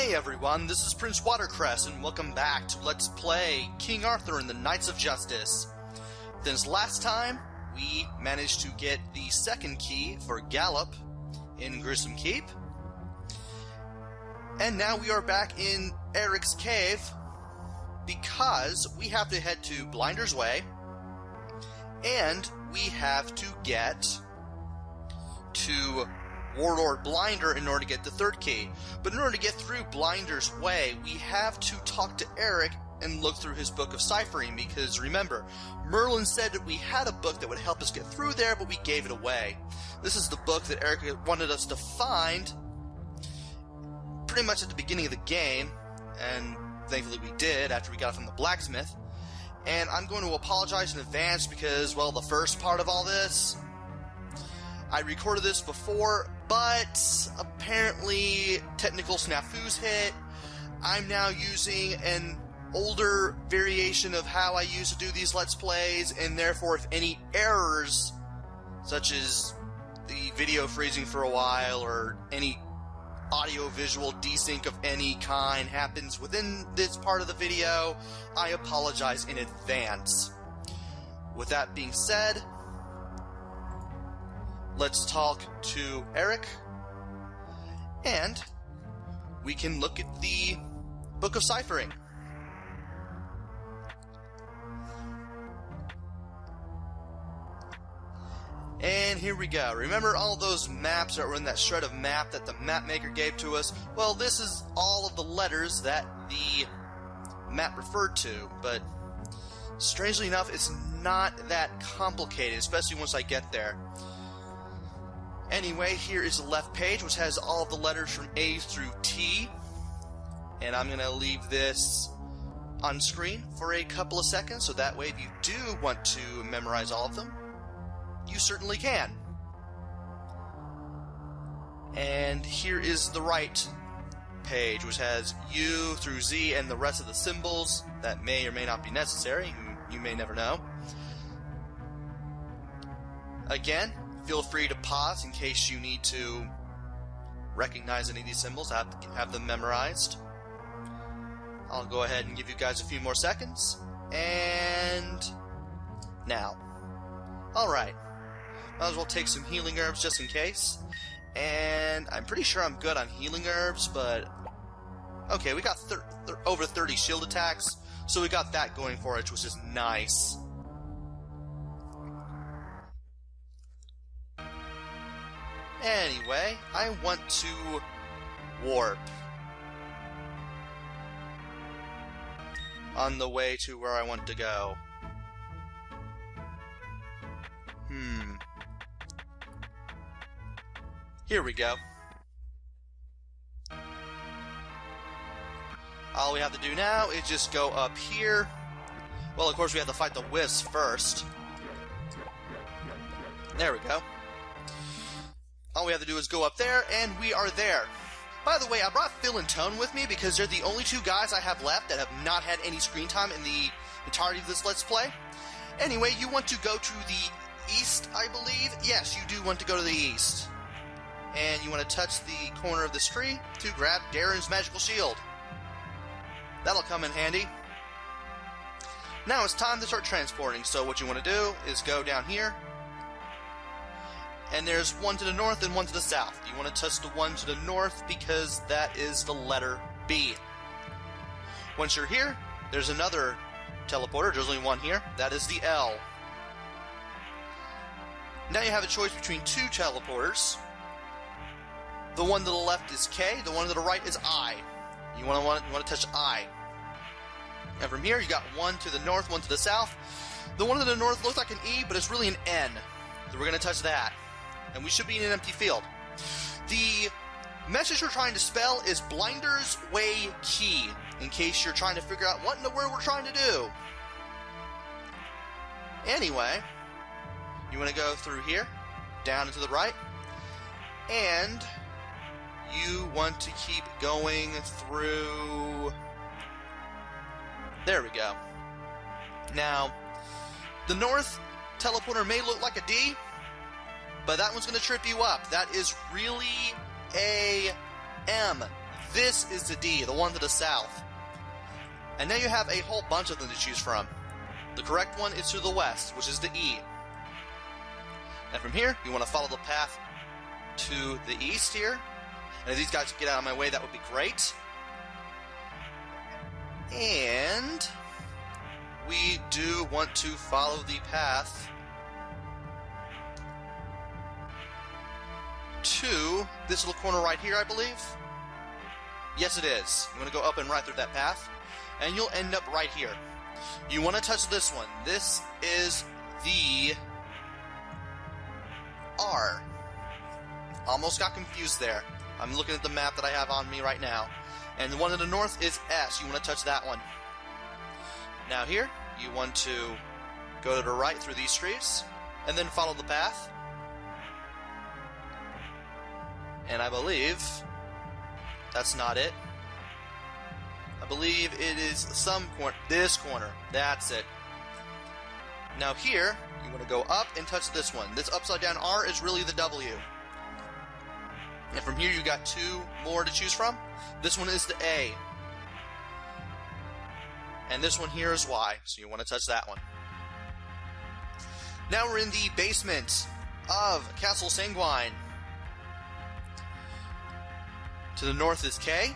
Hey everyone, this is Prince Watercress, and welcome back to Let's Play King Arthur and the Knights of Justice. Since last time, we managed to get the second key for Gallop in Grissom Keep. And now we are back in Eric's Cave, because we have to head to Blinder's Way, and we have to get to Warlord Blinder in order to get the third key. But in order to get through Blinder's Way, we have to talk to Eric and look through his book of ciphering, because remember, Merlin said that we had a book that would help us get through there, but we gave it away. This is the book that Eric wanted us to find pretty much at the beginning of the game, and thankfully we did after we got it from the blacksmith. And I'm going to apologize in advance because, well, the first part of all this, I recorded this before, but apparently technical snafus hit. I'm now using an older variation of how I used to do these Let's Plays, and therefore if any errors, such as the video freezing for a while or any audio-visual desync of any kind happens within this part of the video, I apologize in advance. With that being said, let's talk to Eric, and we can look at the Book of Ciphering. And here we go. Remember all those maps that were in that shred of map that the map maker gave to us? Well, this is all of the letters that the map referred to, but strangely enough, it's not that complicated, especially once I get there. Anyway, here is the left page, which has all of the letters from A through T. And I'm going to leave this on screen for a couple of seconds, so that way if you do want to memorize all of them, you certainly can. And here is the right page, which has U through Z and the rest of the symbols that may or may not be necessary. You may never know. Again, feel free to pause in case you need to recognize any of these symbols, have them memorized. I'll go ahead and give you guys a few more seconds. And now. Alright. Might as well take some healing herbs just in case. And I'm pretty sure I'm good on healing herbs, but okay, we got over 30 shield attacks, so we got that going for us, which is nice. Anyway, I want to warp on the way to where I want to go. Here we go. All we have to do now is just go up here. Well, of course, we have to fight the wisps first. There we go. All we have to do is go up there, and we are there. By the way, I brought Phil and Tone with me because they're the only two guys I have left that have not had any screen time in the entirety of this Let's Play. Anyway, you want to go to the east, I believe? Yes, you do want to go to the east. And you want to touch the corner of this tree to grab Darren's magical shield. That'll come in handy. Now it's time to start transporting, so what you want to do is go down here. And there's one to the north and one to the south. You want to touch the one to the north because that is the letter B. Once you're here, there's another teleporter. There's only one here. That is the L. Now you have a choice between two teleporters. The one to the left is K. The one to the right is I. You want to touch I. And from here, you got one to the north, one to the south. The one to the north looks like an E, but it's really an N. So we're going to touch that. And we should be in an empty field. The message we're trying to spell is Blinder's Way Key, in case you're trying to figure out what in the world we're trying to do. Anyway, you want to go through here, down and to the right, and you want to keep going through... There we go. Now, the north teleporter may look like a D, but that one's going to trip you up. That is really a M. This is the D, the one to the south. And now you have a whole bunch of them to choose from. The correct one is to the west, which is the E. And from here, you want to follow the path to the east here. And if these guys could get out of my way, that would be great. And we do want to follow the path to this little corner right here, I believe. Yes, it is. I'm going to go up and right through that path, and you'll end up right here. You want to touch this one. This is the R. Almost got confused there. I'm looking at the map that I have on me right now. And the one to the north is S. You want to touch that one. Now here, you want to go to the right through these trees, and then follow the path. And I believe that's not it. I believe it is some corner. This corner. That's it. Now here, you want to go up and touch this one. This upside down R is really the W. And from here, you got two more to choose from. This one is the A. And this one here is Y. So you want to touch that one. Now we're in the basement of Castle Sanguine. To the north is K.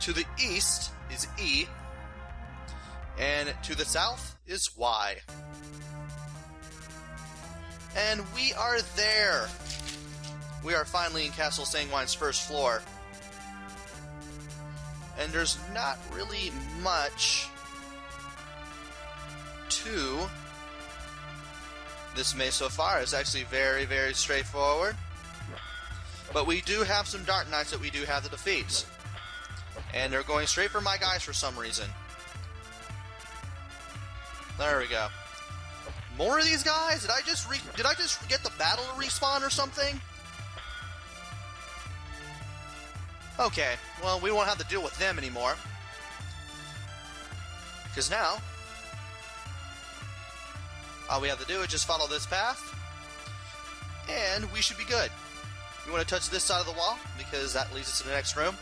To the east is E. And to the south is Y. And we are there. We are finally in Castle Sanguine's first floor. And there's not really much to this maze so far. It's actually very, very straightforward. But we do have some Dark Knights that we do have to defeat. And they're going straight for my guys for some reason. There we go. More of these guys? Did I just get the battle to respawn or something? Okay, well, we won't have to deal with them anymore. Because now, all we have to do is just follow this path, and we should be good. We want to touch this side of the wall, because that leads us to the next room.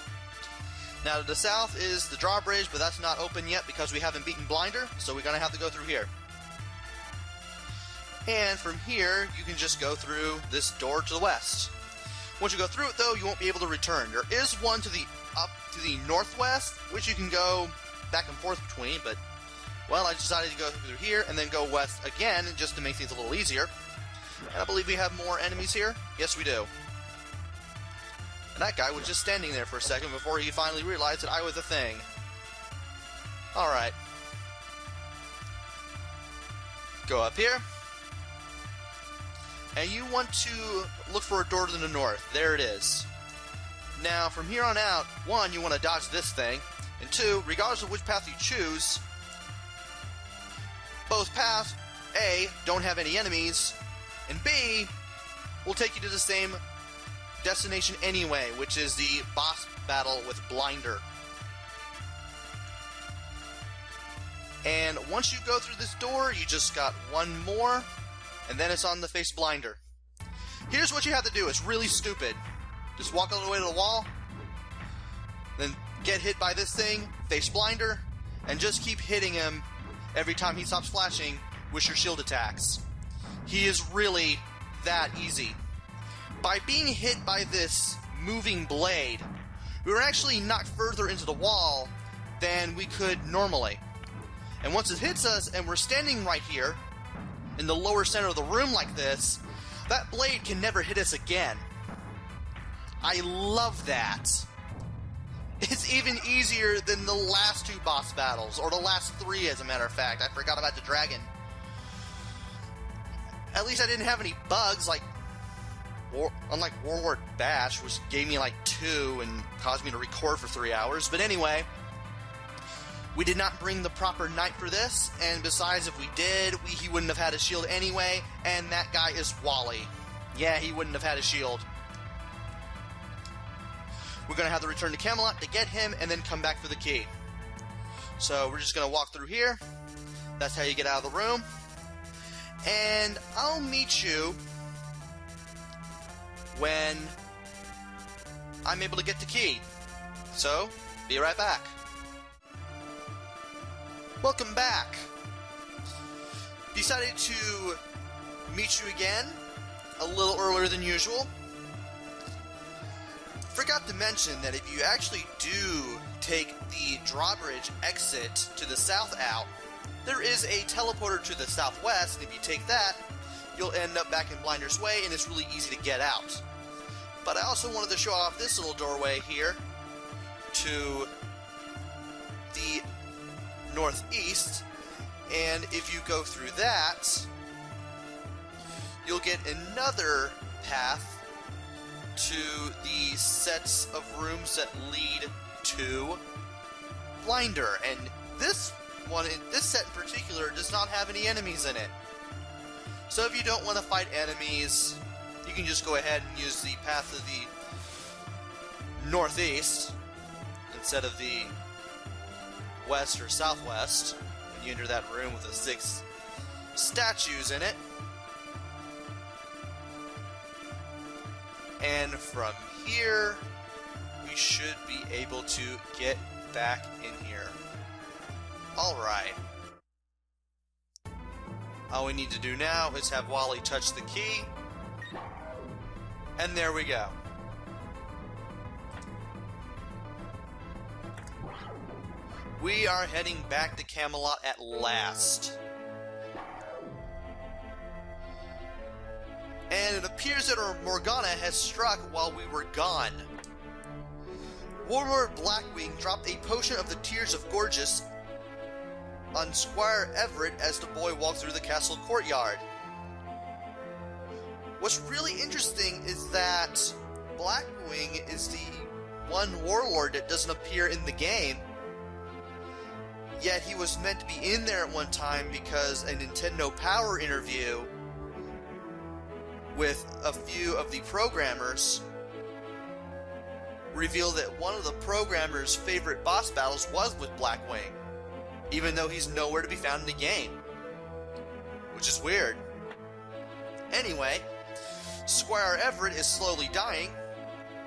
Now, to the south is the drawbridge, but that's not open yet because we haven't beaten Blinder, so we're going to have to go through here. And from here, you can just go through this door to the west. Once you go through it, though, you won't be able to return. There is one to the up to the northwest, which you can go back and forth between, but, well, I decided to go through here and then go west again, just to make things a little easier. And I believe we have more enemies here. Yes, we do. And that guy was just standing there for a second before he finally realized that I was a thing. Alright. Go up here. And you want to look for a door to the north. There it is. Now, from here on out, one, you want to dodge this thing. And two, regardless of which path you choose, both paths, A, don't have any enemies, and B, will take you to the same destination anyway, which is the boss battle with Blinder. And once you go through this door, you just got one more, and then it's on the face Blinder. Here's what you have to do. It's really stupid. Just walk all the way to the wall, then get hit by this thing, face Blinder, and just keep hitting him every time he stops flashing with your shield attacks. He is really that easy. By being hit by this moving blade, we were actually knocked further into the wall than we could normally. And once it hits us and we're standing right here in the lower center of the room like this, that blade can never hit us again. I love that. It's even easier than the last two boss battles, or the last three as a matter of fact. I forgot about the dragon. At least I didn't have any bugs like unlike Warlord Bash, which gave me like 2 and caused me to record for 3 hours. But anyway, we did not bring the proper knight for this, and besides, if we did, he wouldn't have had a shield anyway, and that guy is Wally. Yeah, he wouldn't have had a shield. We're going to have to return to Camelot to get him, and then come back for the key. So we're just going to walk through here. That's how you get out of the room. And I'll meet you when I'm able to get the key. So, be right back. Welcome back. Decided to meet you again a little earlier than usual. Forgot to mention that if you actually do take the drawbridge exit to the south out, there is a teleporter to the southwest, and if you take that, you'll end up back in Blinder's Way, and it's really easy to get out. But I also wanted to show off this little doorway here to the northeast, and if you go through that, you'll get another path to the sets of rooms that lead to Blinder, and this set in particular does not have any enemies in it. So if you don't want to fight enemies, you can just go ahead and use the path of the northeast instead of the west or southwest when you enter that room with the 6 statues in it. And from here, we should be able to get back in here. Alright. All we need to do now is have Wally touch the key. And there we go. We are heading back to Camelot at last. And it appears that our Morgana has struck while we were gone. Warlord Blackwing dropped a potion of the Tears of Gorgeous on Squire Everett as the boy walked through the castle courtyard. What's really interesting is that Blackwing is the one warlord that doesn't appear in the game, yet he was meant to be in there at one time because a Nintendo Power interview with a few of the programmers revealed that one of the programmers' favorite boss battles was with Blackwing, even though he's nowhere to be found in the game, which is weird. Anyway, Squire Everett is slowly dying,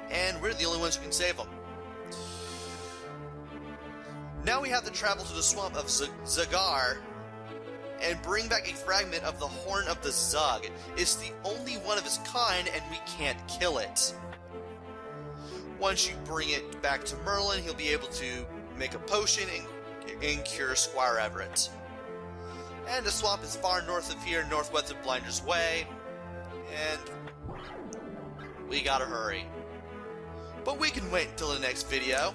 and we're the only ones who can save him. Now we have to travel to the swamp of Zagar and bring back a fragment of the Horn of the Zug. It's the only one of its kind, and we can't kill it. Once you bring it back to Merlin, he'll be able to make a potion and cure Squire Everett. And the swamp is far north of here, northwest of Blinder's Way, and we gotta hurry. But we can wait until the next video.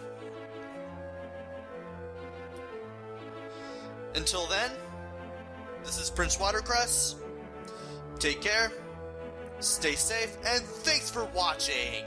Until then, this is Prince Watercress. Take care, stay safe, and thanks for watching!